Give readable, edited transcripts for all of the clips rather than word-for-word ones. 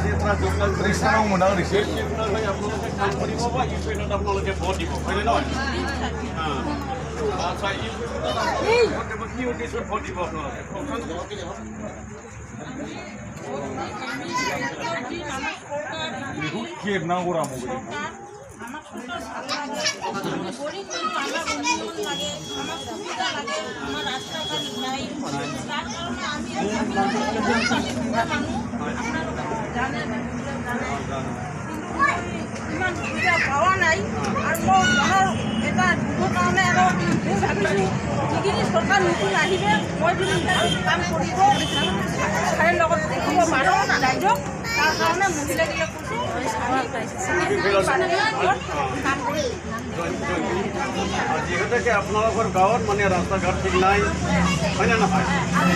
আজিৰ পৰা যোগদান কৰিছে দিছে আপোনালোকে কাম কৰিব বা ইউপিএলত আপোনালোকে ভোট দিব হয়নে নহয় আচ্ছা কি উদ্দেশ্যত ভোট দিব আপোনালোকে বিহুত কি না কৰা মোক ইমান সুবিধা পোৱা নাই আৰু মোৰ মনৰ এটা দুখৰ কাৰণে আৰু মই ভাবিছোঁ যিখিনি চৰকাৰ নতুন আহিলে মই যদি কাম কৰিব তাৰে লগত দেখিব পাৰোঁ ৰাইজক তাৰ কাৰণে মহিলাগিলাক কাম কৰি যিহেতুকে আপোনালোকৰ গাঁৱত মানে ৰাস্তা ঘাট ঠিক নাই হয়নে নহয়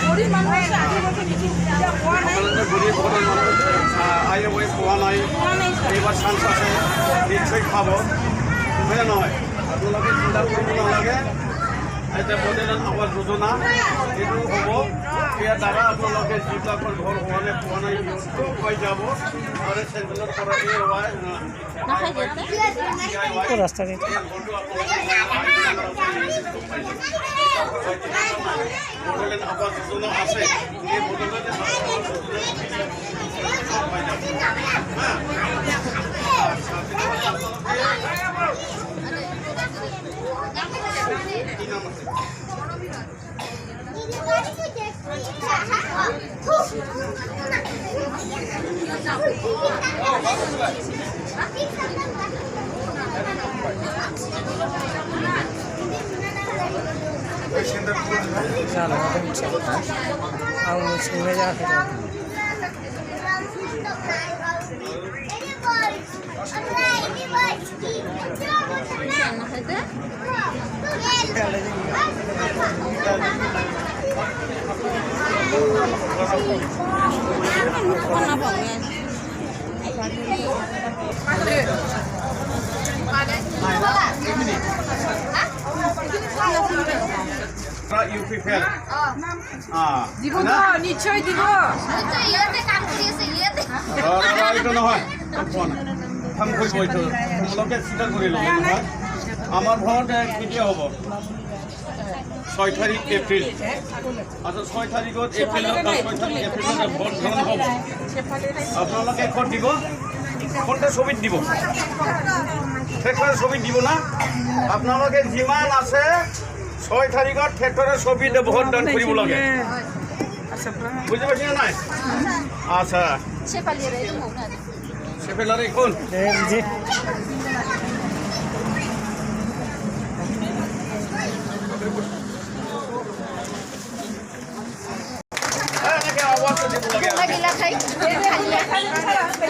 গৰীব মানুহ আছে আদিবাসী বেছি সুবিধা পোৱা নাই আপোনালোকে গৰীব ঘৰৰ মানুহ আই পোৱা নাই এইবাৰ চান্স আছে নিশ্চয় খাব হয়নে নহয় আপোনালোকে চিন্তা কৰিব নালাগে এতিয়া বৰ্তমান আৱাস যোজনা এইটো হ'ব ইয়াৰ দ্বাৰা আপোনালোকে যিবিলাকৰ ঘৰ হোৱালে পোৱা নাই সিহঁতেও পাই যাব আৰু চেণ্ট্ৰেলৰ পৰা বড়োলেণ্ড আৱাস যোজনা আছে এই বড়োলেণ্ড আৱাস যোজনা পাই যাব ইউপি ফেল দিব নিশ্চয় দিব এইটো নহয় কাম কৰিব এইটো তোমালোকে চিন্তা কৰি ল'ব নহয় আমাৰ ঘৰত কেতিয়া হ'ব 6 তাৰিখ এপ্ৰিল আচ্ছা 6 তাৰিখত এপ্ৰিলত 6 তাৰিখ এপ্ৰিলত ভোট গ্ৰহণ হ'ব আপোনালোকে ক'ত দিব কোনটা ছবিত দিব ট্ৰেক্টৰৰ ছবিত দিব না আপোনালোকে যিমান আছে 6 তাৰিখত ট্ৰেক্টৰৰ ছবিত ভোট দান কৰিব লাগে বুজি পাইছে নাই আচ্ছা সেফেলাৰে কোন আওয়াজ দিব লাগে